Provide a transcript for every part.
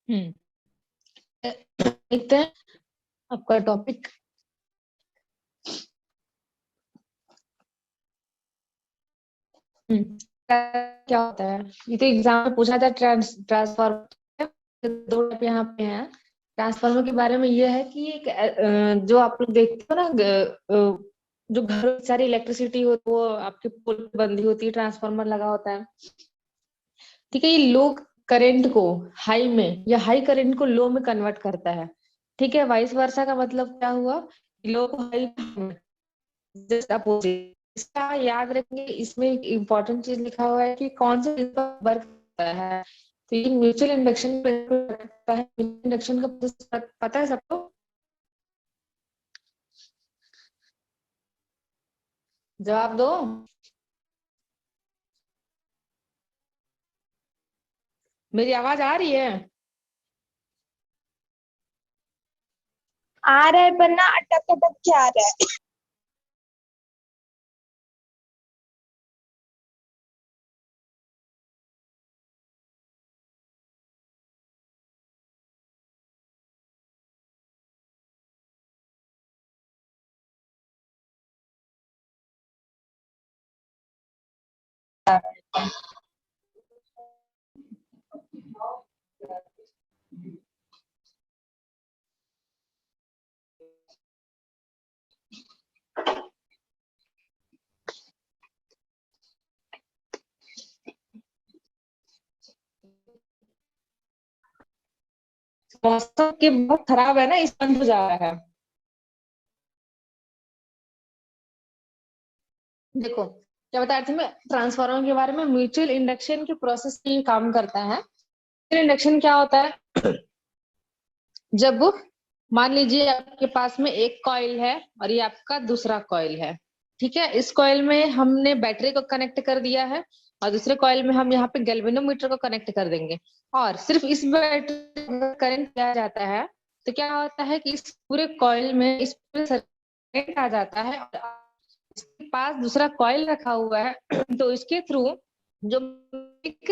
हम्म। देखते हैं आपका टॉपिक। क्या होता है, ये तो एग्जाम में पूछा था। ट्रांसफार्मर दो टाइप यहाँ पे हैं। ट्रांसफार्मर के बारे में ये है कि एक जो आप लोग देखते हो ना, जो घर में सारी इलेक्ट्रिसिटी हो वो आपके पोल पे बंधी होती है, ट्रांसफार्मर लगा होता है। ठीक है, ये लो करंट को हाई में या हाई करंट को लो में कन्वर्ट करता है। ठीक है, वाइस वर्सा का मतलब क्या हुआ, लो को हाई, जस्ट अपोजिट। इसका याद रखेंगे, इसमें एक इम्पोर्टेंट चीज लिखा हुआ है कि कौन से चीज पर वर्क करता है। तो ये म्यूचुअल इंडक्शन करता है। इंडक्शन का process पता है सबको? जवाब दो। मेरी आवाज आ रही है? आ रहा है पर ना अटक अटक के आ रहा है। मौसम के बहुत खराब है ना, इस बंद हो जा रहा है। देखो, क्या बता रही थी मैं ट्रांसफार्मर के बारे में। म्यूचुअल इंडक्शन के प्रोसेस में ये काम करता है। म्यूचुअल इंडक्शन क्या होता है, जब मान लीजिए आपके पास में एक कॉइल है और ये आपका दूसरा कॉइल है। ठीक है, इस कॉइल में हमने बैटरी को कनेक्ट कर दिया है और दूसरे कॉइल में हम यहाँ पे गैल्वेनोमीटर को कनेक्ट कर देंगे। और सिर्फ इस बैटरी में करंट दिया जाता है तो क्या होता है कि इस पूरे कॉइल में इस पूरे करंट आ जाता है। और इसके पास दूसरा कॉइल रखा हुआ है तो इसके थ्रू जो एक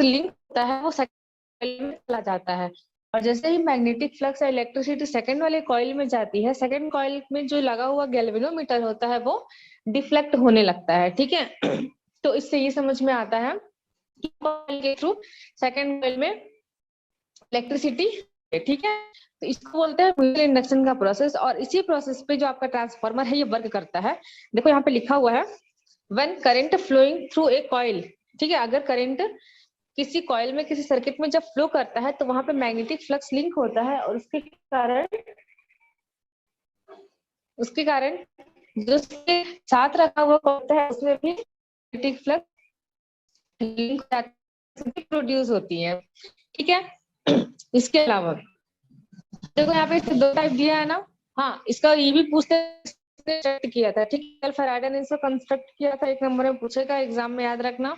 लिंक होता है वो सेकंड में चला जाता है। और जैसे ही मैग्नेटिक फ्लक्स या इलेक्ट्रिसिटी सेकंड वाले कॉइल में जाती है, सेकंड कॉइल में जो लगा हुआ गैल्वेनोमीटर होता है वो डिफ्लेक्ट होने लगता है। ठीक है तो इससे ये समझ में आता है कि कॉइल के थ्रू सेकंड कॉइल में इलेक्ट्रिसिटी। ठीक है, तो इसको बोलते हैं म्यूचुअल इंडक्शन का प्रोसेस। और इसी प्रोसेस पे जो आपका ट्रांसफार्मर है ये वर्क करता है। देखो यहाँ पे लिखा हुआ है, when current flowing through a coil. ठीक है, अगर करंट किसी कॉइल में किसी सर्किट में जब फ्लो करता है तो वहां पे मैग्नेटिक फ्लक्स लिंक होता है और उसके कारण जो उसके साथ रखा हुआ होता है उसमें भी मैग्नेटिक फ्लक्स लिंक प्रोड्यूस होती है। ठीक है इसके अलावा देखो यहाँ पे दो टाइप दिया है ना। हाँ, इसका ये भी पूछते कंस्ट्रक्ट किया था। ठीक है, फैराडे ने इसको कंस्ट्रक्ट किया था, एक नंबर में पूछेगा एग्जाम में, याद रखना।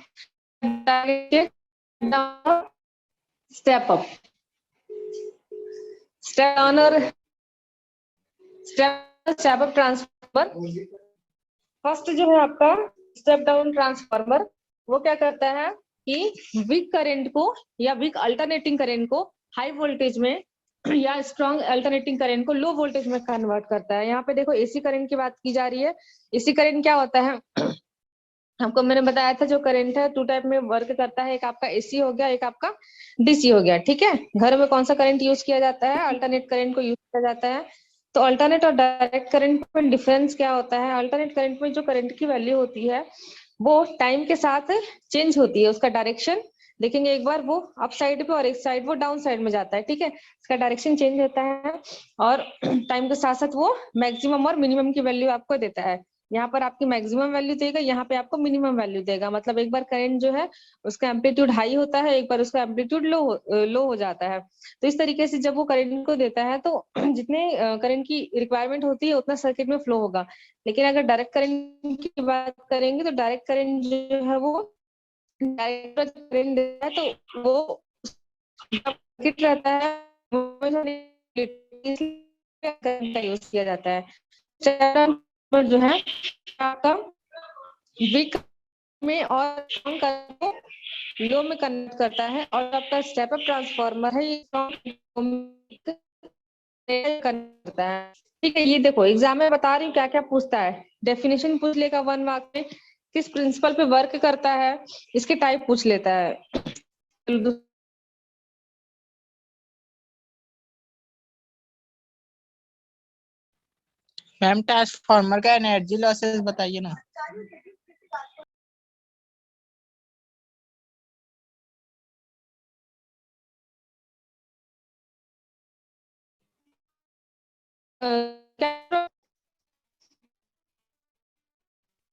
स्टेप अप, स्टेप डाउन और स्टेप अप ट्रांसफार्मर। फर्स्ट जो है आपका स्टेप डाउन ट्रांसफार्मर, वो क्या करता है कि वीक करंट को या वीक अल्टरनेटिंग करंट को हाई वोल्टेज में या स्ट्रॉन्ग अल्टरनेटिंग करंट को लो वोल्टेज में कन्वर्ट करता है। यहाँ पे देखो एसी करंट की बात की जा रही है। एसी करंट क्या होता है आपको मैंने बताया था, जो करंट है टू टाइप में वर्क करता है, एक आपका एसी हो गया, एक आपका डीसी हो गया। ठीक है, घर में कौन सा करंट यूज किया जाता है, अल्टरनेट करंट को यूज किया जाता है। तो अल्टरनेट और डायरेक्ट करंट में डिफरेंस क्या होता है, अल्टरनेट करंट में जो करंट की वैल्यू होती है वो टाइम के साथ चेंज होती है, उसका डायरेक्शन देखेंगे एक बार, वो अप साइड पे और एक साइड वो डाउन साइड में जाता है। ठीक है, इसका डायरेक्शन चेंज होता है और टाइम के साथ साथ वो मैक्सिमम और मिनिमम की वैल्यू आपको देता है। यहाँ पर आपकी मैक्सिमम वैल्यू देगा, यहाँ पे आपको मिनिमम वैल्यू देगा। मतलब एक बार करंट जो है उसका एम्पलीट्यूड हाई होता है, एक बार उसका एम्पलीट्यूड लो हो जाता है। तो इस तरीके से जब वो करंट को देता है तो जितने करंट की रिक्वायरमेंट होती है उतना सर्किट में फ्लो होगा। लेकिन अगर डायरेक्ट करंट की बात करेंगे तो डायरेक्ट करंट जो है वो डायरेक्ट करंट देता है तो वो सर्किट रहता है करंट का यूज किया जाता है। जो है आपका वीक में और स्ट्रॉन्ग करंट को लो में कन्वर्ट करता है, और आपका स्टेप अप ट्रांसफार्मर है ये स्ट्रॉन्ग करता है। ठीक है, ये देखो एग्जाम में बता रही हूँ क्या क्या पूछता है। डेफिनेशन पूछ लेगा 1 मार्क में, किस प्रिंसिपल पे वर्क करता है, इसके टाइप पूछ लेता है। मैम ट्रांसफार्मर का एनर्जी लॉसेस बताइए ना।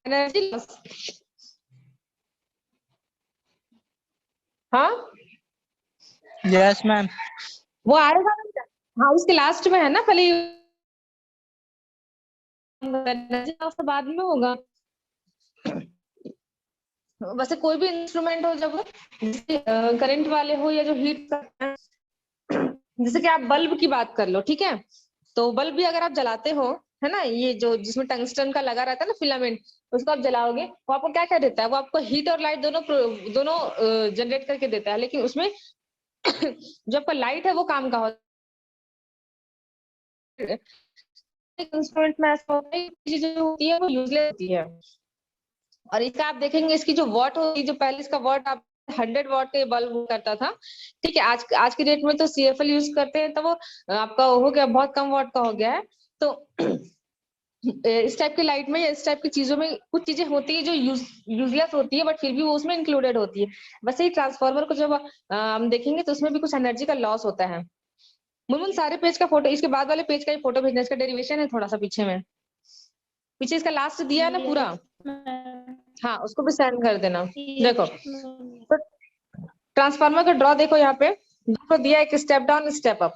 एनर्जी लॉस, हाँ यस मैम। वो आएगा ना, हाँ उसके लास्ट में है ना, पहले एनर्जी लॉस तो बाद में होगा। वैसे कोई भी इंस्ट्रूमेंट हो जब करंट वाले हो या जो हीट करते हैं, जैसे कि आप बल्ब की बात कर लो, ठीक है, तो बल्ब भी अगर आप जलाते हो, है ना, ये जो जिसमें टंगस्टन का लगा रहता है ना फिलामेंट, उसको आप जलाओगे, वो आपको क्या क्या देता है, वो आपको हीट और लाइट दोनों दोनों जनरेट करके देता है, लेकिन उसमें जो आपका लाइट है वो काम का होता है। इंस्ट्रूमेंट में ऐसा होता है, चीजें जो होती है वो यूजलेस होती है। और इसका आप देखेंगे, इसकी जो वॉट होती है, जो पहले इसका वॉट आप 100 वॉट के बल्ब करता था, ठीक है, आज की डेट में तो CFL यूज करते हैं, तो वो आपका हो गया बहुत कम वॉट का हो गया है। तो इस टाइप की लाइट में या इस टाइप की चीजों में कुछ चीजें होती है जो यूजलेस होती है, बट फिर भी वो उसमें इंक्लूडेड होती है। वैसे ही ट्रांसफार्मर को जब हम देखेंगे तो उसमें भी कुछ एनर्जी का लॉस होता है। मुनमुन सारे पेज का फोटो, इसके बाद वाले पेज का ही फोटो भेजना, इसका डेरिवेशन है थोड़ा सा पीछे में, पीछे इसका लास्ट दिया है ना पूरा, हाँ उसको भी सेंड कर देना। देखो तो ट्रांसफार्मर का ड्रॉ देखो, यहाँ पे दो दिया, एक स्टेप डाउन स्टेप अप।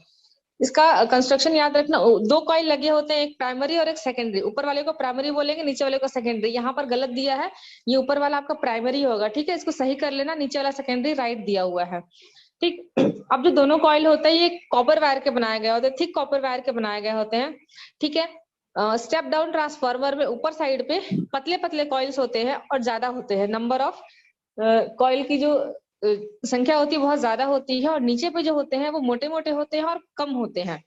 इसका कंस्ट्रक्शन याद रखना, दो कॉइल लगे होते हैं, एक प्राइमरी और एक सेकेंडरी। ऊपर वाले को प्राइमरी बोलेंगे, नीचे वाले को सेकेंडरी। यहाँ पर गलत दिया है, ये ऊपर वाला आपका प्राइमरी होगा, ठीक है, इसको सही कर लेना, नीचे वाला सेकेंडरी राइट दिया हुआ है, ठीक। अब जो दोनों कॉइल होते हैं ये कॉपर वायर के बनाए गए होते हैं, थिक कॉपर वायर के बनाए गए होते हैं, ठीक है। स्टेप डाउन ट्रांसफार्मर में ऊपर साइड पे पतले पतले कॉइल्स होते हैं और ज्यादा होते हैं, नंबर ऑफ कॉइल की जो संख्या होती है बहुत ज्यादा होती है, और नीचे पे जो होते हैं वो मोटे मोटे होते हैं और कम होते हैं।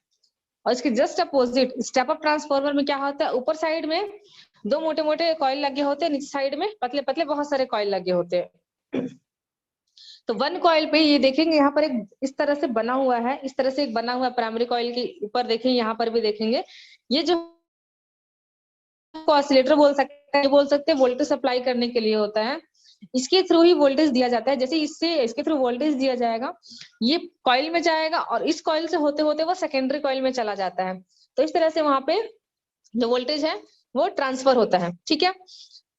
और इसके just opposite step up transformer में क्या होता है, ऊपर साइड में दो मोटे मोटे कॉइल लगे होते हैं, नीचे साइड में पतले पतले बहुत सारे कॉइल लगे होते हैं। तो वन कॉइल पे ये देखेंगे, यहाँ पर एक इस तरह से बना हुआ है, इस तरह से एक बना हुआ है प्राइमरी कॉइल के ऊपर, देखेंगे यहाँ पर भी देखेंगे, ये जो ऑसिलेटर बोल सकते हैं, बोल सकते हैं वोल्टेज सप्लाई करने के लिए होता है, इसके थ्रू ही वोल्टेज दिया जाता है। जैसे इससे इसके थ्रू वोल्टेज दिया जाएगा, ये कॉइल में जाएगा और इस कॉइल से होते होते वो सेकेंडरी कॉइल में चला जाता है, तो इस तरह से वहां पे जो वोल्टेज है वो ट्रांसफर होता है, ठीक है।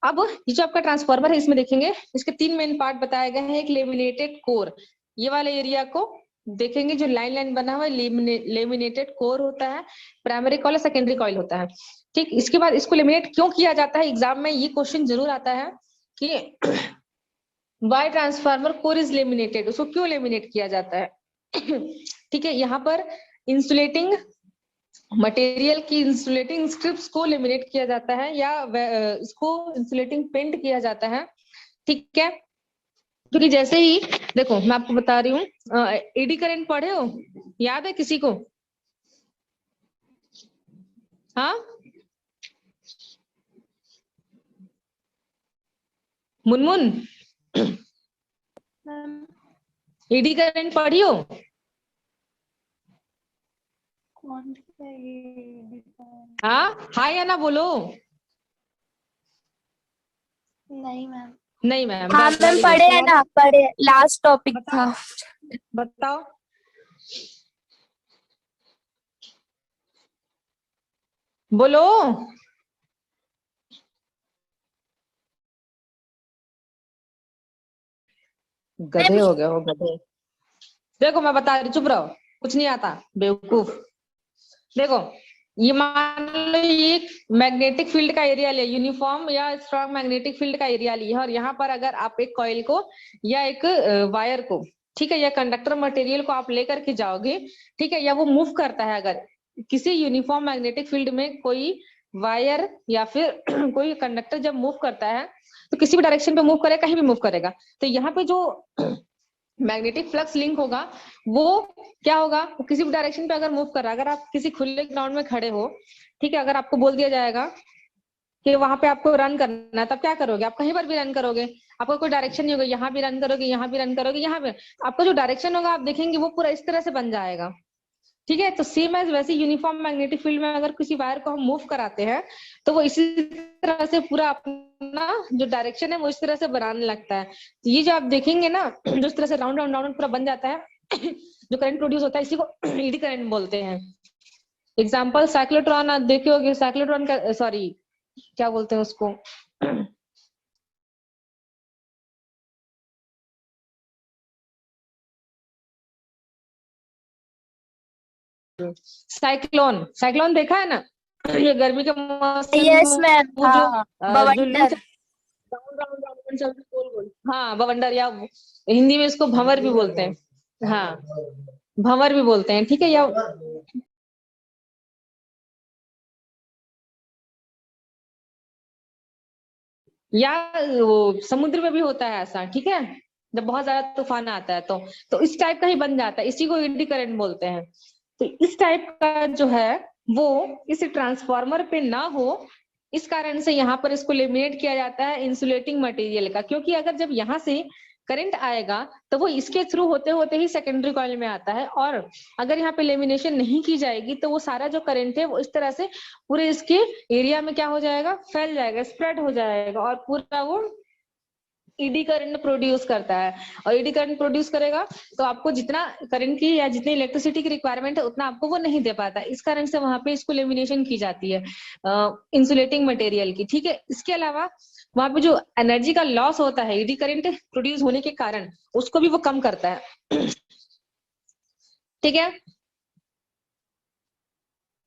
अब ये जो आपका ट्रांसफार्मर है, इसमें देखेंगे इसके 3 मेन पार्ट बताए गए हैं। एक लेमिनेटेड कोर, ये वाले एरिया को देखेंगे, जो लाइन लाइन बना हुआ है लेमिनेटेड कोर होता है, प्राइमरी कॉइल सेकेंडरी कॉइल होता है, ठीक। इसके बाद इसको लेमिनेट क्यों किया जाता है, एग्जाम में ये क्वेश्चन जरूर आता है कि why transformer core is laminated, उसको क्यों लेमिनेट किया जाता है। ठीक है, यहाँ पर इंसुलेटिंग मटेरियल की इंसुलेटिंग स्ट्रिप्स को लेमिनेट किया जाता है, या इसको इंसुलेटिंग पेंट किया जाता है, ठीक है। क्योंकि जैसे ही देखो मैं आपको बता रही हूँ, एडी करंट पढ़े हो, याद है किसी को, हाँ मुनमुन, एडी करंट पढ़ी हो, हाँ या ना बोलो। नहीं मैम। नहीं मैम, हाँ मैम, पढ़े हैं ना, पढ़े, लास्ट टॉपिक था। बताओ बोलो। गधे हो गए हो गधे। देखो मैं बता रही, चुप रहो, कुछ नहीं आता बेवकूफ। देखो ये मान लो ये एक मैग्नेटिक फील्ड का एरिया ले, यूनिफॉर्म या स्ट्रॉन्ग मैग्नेटिक फील्ड का एरिया लिया, और यहाँ पर अगर आप एक कॉइल को या एक वायर को, ठीक है, या कंडक्टर मटेरियल को आप लेकर के जाओगे, ठीक है, या वो मूव करता है, अगर किसी यूनिफॉर्म मैग्नेटिक फील्ड में कोई वायर या फिर कोई कंडक्टर जब मूव करता है तो किसी भी डायरेक्शन पे मूव करेगा, कहीं भी मूव करेगा, तो यहाँ पे जो मैग्नेटिक फ्लक्स लिंक होगा वो क्या होगा, वो किसी भी डायरेक्शन पे अगर मूव कर रहा है, अगर आप किसी खुले ग्राउंड में खड़े हो, ठीक है, अगर आपको बोल दिया जाएगा कि वहां पे आपको रन करना है, तब क्या करोगे, आप कहीं पर भी रन करोगे, आपको कोई डायरेक्शन नहीं होगा, यहाँ भी रन करोगे, यहाँ भी रन करोगे, यहाँ पे आपका जो डायरेक्शन होगा आप देखेंगे वो पूरा इस तरह से बन जाएगा। ठीक है, तो सेम एज वैसे यूनिफॉर्म मैग्नेटिक फील्ड में अगर किसी वायर को हम मूव कराते हैं तो वो इसी तरह से पूरा अपना जो डायरेक्शन है वो इस तरह से बनाने लगता है। तो ये जो आप देखेंगे ना, जो इस तरह से राउंड राउंड राउंड पूरा बन जाता है, जो करंट प्रोड्यूस होता है इसी को ईडी करंट बोलते हैं। एग्जाम्पल साइक्लोट्रॉन आप देखे होगे, साइक्लोट्रॉन का सॉरी क्या बोलते हैं उसको, साइक्लोन, साइक्लोन देखा है ना, ये गर्मी के मौसम यस में मैम, वो जो हाँ जो लू बवंडर। राउंड राउंड राउंड चलती गोल गोल, हाँ बवंडर, या हिंदी में इसको भंवर भी बोलते हैं, हाँ भंवर भी बोलते हैं, ठीक है, या वो समुद्र में भी होता है ऐसा, ठीक है, जब बहुत ज्यादा तूफान आता है तो इस टाइप का ही बन जाता है, इसी को एडी करंट बोलते हैं। तो इस टाइप का जो है वो इस ट्रांसफार्मर पे ना हो, इस कारण से यहाँ पर इसको लेमिनेट किया जाता है इंसुलेटिंग मटेरियल का, क्योंकि अगर जब यहाँ से करंट आएगा तो वो इसके थ्रू होते होते ही सेकेंडरी कॉइल में आता है, और अगर यहाँ पे लेमिनेशन नहीं की जाएगी तो वो सारा जो करंट है वो इस तरह से पूरे इसके एरिया में क्या हो जाएगा, फैल जाएगा, स्प्रेड हो जाएगा, और पूरा वो ईडी करंट प्रोड्यूस करता है। और ईडी करंट प्रोड्यूस करेगा तो आपको जितना करंट की या जितनी इलेक्ट्रिसिटी की रिक्वायरमेंट है उतना आपको वो नहीं दे पाता, इस कारण से वहां पे इसको लेमिनेशन की जाती है इंसुलेटिंग मटेरियल की। ठीक है, इसके अलावा वहां पे जो एनर्जी का लॉस होता है ईडी करंट प्रोड्यूस होने के कारण, उसको भी वो कम करता है। ठीक है,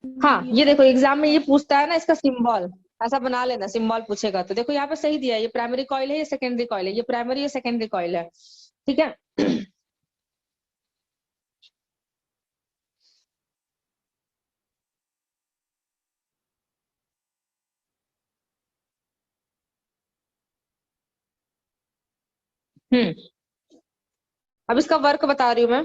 हाँ ये देखो एग्जाम में ये पूछता है ना, इसका सिंबल ऐसा बना लेना, सिंबल पूछेगा तो देखो यहाँ पे सही दिया है, ये प्राइमरी कॉइल है, ये सेकेंडरी कॉइल है, ये प्राइमरी ये सेकेंडरी कॉइल है। ठीक है। हम्म, अब इसका वर्क बता रही हूँ मैं।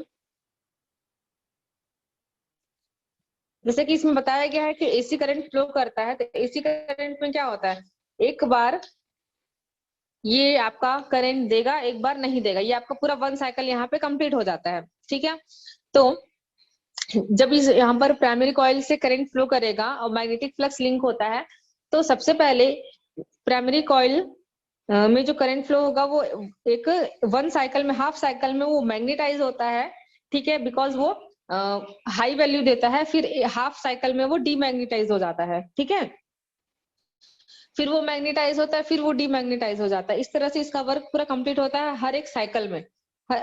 जैसे कि इसमें बताया गया है कि एसी करंट फ्लो करता है, तो एसी करंट में क्या होता है, एक बार ये आपका करंट देगा, एक बार नहीं देगा, ये आपका पूरा वन साइकिल यहाँ पे कंप्लीट हो जाता है। ठीक है, तो जब इस यहाँ पर प्राइमरी कॉइल से करंट फ्लो करेगा और मैग्नेटिक फ्लक्स लिंक होता है, तो सबसे पहले प्राइमरी कॉइल में जो करंट फ्लो होगा वो एक वन साइकिल में, हाफ साइकिल में वो मैग्नेटाइज होता है। ठीक है, बिकॉज वो हाई वैल्यू देता है, फिर हाफ साइकिल में वो डीमैग्नेटाइज हो जाता है। ठीक है, फिर वो मैग्नेटाइज होता है, फिर वो डीमैग्नेटाइज हो जाता है, इस तरह से इसका वर्क पूरा कंप्लीट होता है हर एक साइकिल में।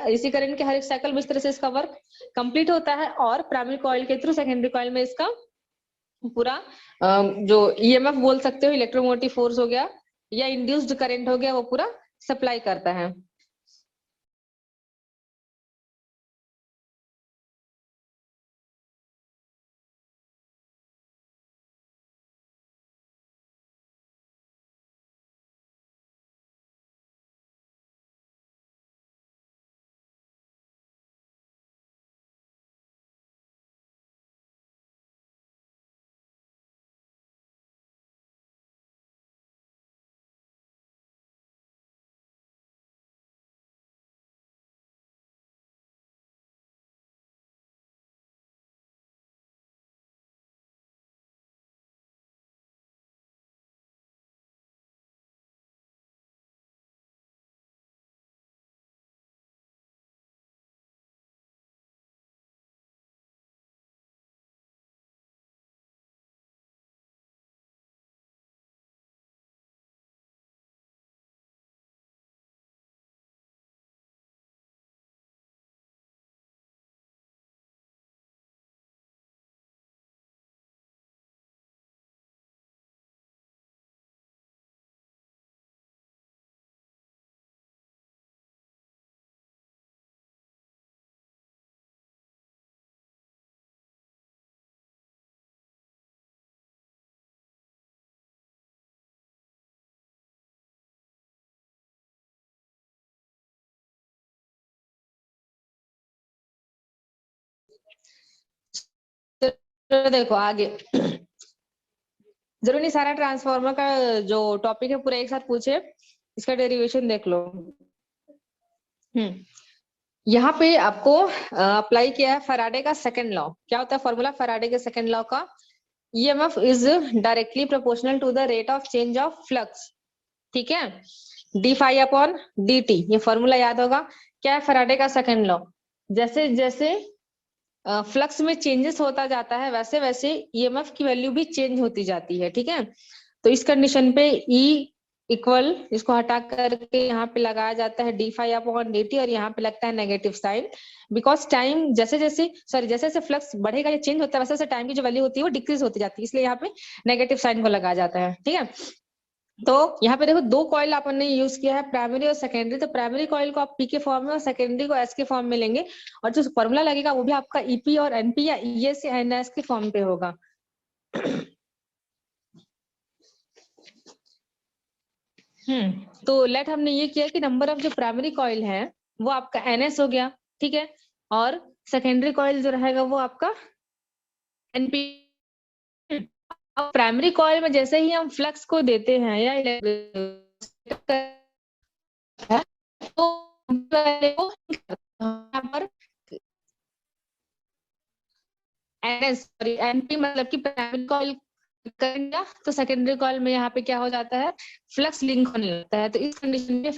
इसी करंट के हर एक साइकिल में इस तरह से इसका वर्क कंप्लीट होता है, और प्राइमरी कॉइल के थ्रू सेकेंडरी कॉइल में इसका पूरा जो ईएमएफ बोल सकते हो, इलेक्ट्रोमोटिव फोर्स हो गया या इंड्यूस्ड करंट हो गया, वो पूरा सप्लाई करता है। तो देखो आगे, जरूरी नहीं सारा ट्रांसफार्मर का जो टॉपिक है पूरा एक साथ पूछे, इसका डेरिवेशन देख लो। यहाँ पे आपको अप्लाई किया है फैराडे का सेकंड लॉ। क्या होता है फॉर्मूला फैराडे के सेकंड लॉ का? EMF is directly proportional to the rate of change of flux. ठीक है, d phi upon d t, ये फॉर्मूला याद होगा। क्या है फैराडे का सेकंड लॉ? जैसे जैसे फ्लक्स में चेंजेस होता जाता है वैसे वैसे EMF की वैल्यू भी चेंज होती जाती है। ठीक है, तो इस कंडीशन पे E इक्वल, इसको हटा करके यहाँ पे लगाया जाता है d phi upon d t, और यहाँ पे लगता है नेगेटिव साइन, बिकॉज टाइम जैसे जैसे जैसे फ्लक्स बढ़ेगा या चेंज होता है वैसे वैसे टाइम की जो वैल्यू होती है वो डिक्रीज होती जाती है, इसलिए यहाँ पे नेगेटिव साइन को लगाया जाता है। ठीक है, तो यहाँ पे देखो दो कॉइल अपन ने यूज किया है, प्राइमरी और सेकेंडरी। तो प्राइमरी कॉइल को आप पी के फॉर्म में और सेकेंडरी को एस के फॉर्म में लेंगे, और जो फॉर्मूला लगेगा वो भी आपका ईपी और एनपी या ईएस या एनएस के फॉर्म पे होगा। तो लेट हमने ये किया कि नंबर ऑफ जो प्राइमरी कॉइल है वो आपका एनएस हो गया। ठीक है, और सेकेंडरी कॉइल जो रहेगा वो आपका एनपी। अब प्राइमरी कॉइल में जैसे ही हम फ्लक्स को देते हैं या तो यहाँ पर एनएस सॉरी एनपी मतलब कि प्राइमरी कॉइल करेंगे तो सेकेंडरी कॉइल में यहाँ पे क्या हो जाता है, फ्लक्स लिंक होने लगता है। तो इस कंडीशन में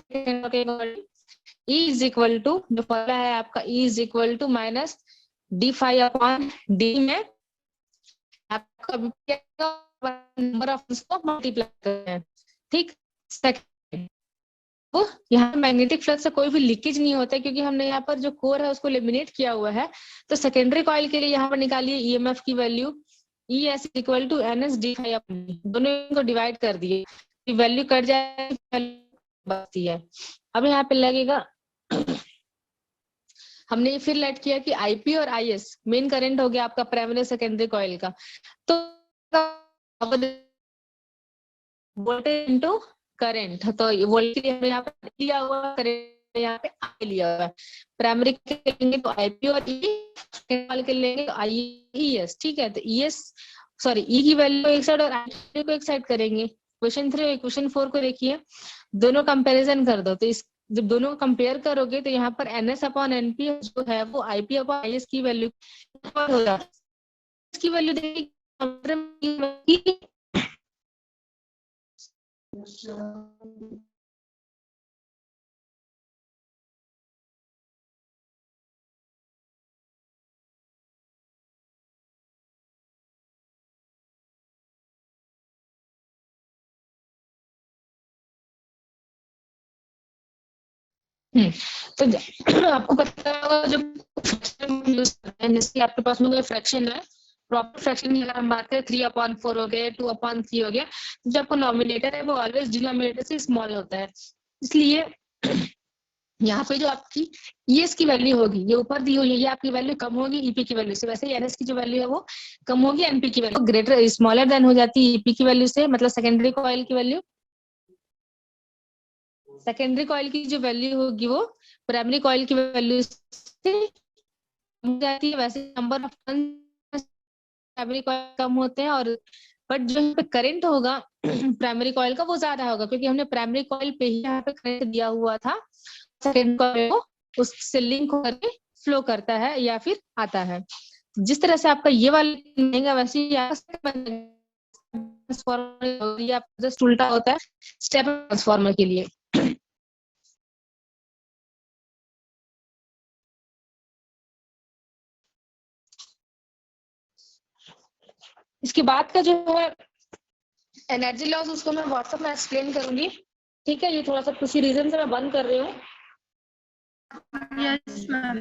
E इज इक्वल टू, जो फॉर्मूला है आपका E is equal to minus d phi upon d में आपका नंबर ऑफ को मल्टीप्लाई करते हैं। ठीक, तो यहाँ मैग्नेटिक फ्लक्स से कोई भी लीकेज नहीं होता है क्योंकि हमने यहाँ पर जो कोर है उसको लेमिनेट किया हुआ है। तो सेकेंडरी कॉइल के लिए यहाँ पर निकालिए ईएमएफ की value E is equal to N S d phi upon d, दोनों को डिवाइड कर दिए, वैल्यू कट जाए बचती है। अब यहाँ पे लगेगा हमने फिर लेट किया कि आईपी और आईएस मेन करंट हो गया आपका प्राइमरी सेकेंडरी कॉइल का, तो वोल्टेज इनटू करंट, तो वोल्टेज हमने यहाँ पे लिया हुआ, करंट यहाँ पे आई लिया हुआ है। प्राइमरी के लेंगे तो आईपी और ई, सेकेंडरी के लेंगे तो आईईएस। ठीक है, तो ईएस सॉरी ई की वैल्यू एक साइड और आई को एक साइड करेंगे। क्वेश्चन 3 और क्वेश्चन 4 को देखिए, दोनों कंपैरिजन कर दो। तो इस जब दोनों कंपेयर करोगे तो यहाँ पर एनएस अपॉन एनपी जो है वो आईपी अपॉन आईएस की वैल्यू हो जाती है। इसकी वैल्यू देखिए तो आपको पता होगा जो यूज करते हैं, जैसे आपके पास में कोई फ्रैक्शन है, प्रॉपर फ्रैक्शन की अगर हम बात करें 3/4 हो गया, 2/3 हो गया, जो आपको नॉमिनेटर है वो ऑलवेज डिनोमिनेटर से स्मॉल होता है। इसलिए यहाँ पे जो आपकी ईएस की वैल्यू होगी ये ऊपर दी हुई है, ये आपकी वैल्यू कम होगी ईपी की वैल्यू से, वैसे एनएस की जो वैल्यू है वो कम होगी एनपी की वैल्यू ग्रेटर स्मॉलर देन हो जाती है ईपी की वैल्यू से, मतलब सेकेंडरी कॉइल की वैल्यू, सेकेंडरी कॉइल की जो वैल्यू होगी वो प्राइमरी कॉइल की वैल्यू से कम जाती है। वैसे नंबर ऑफ प्राइमरी कॉइल कम होते हैं, और बट जो यहाँ पे करंट होगा प्राइमरी कॉइल का वो ज्यादा होगा क्योंकि हमने प्राइमरी कॉइल पे ही यहाँ पे करंट दिया हुआ था, सेकेंडरी कॉइल को उससे लिंक होकर फ्लो करता है या फिर आता है। जिस तरह से आपका ये वाला बनेगा वैसे ही ट्रांसफार्मर जस्ट उल्टा होता है स्टेप ट्रांसफार्मर के लिए। इसके बाद का जो है एनर्जी लॉस, उसको मैं व्हाट्सएप में एक्सप्लेन करूंगी। ठीक है, ये थोड़ा सा किसी रीजन से मैं बंद कर रही हूँ। Yes ma'am.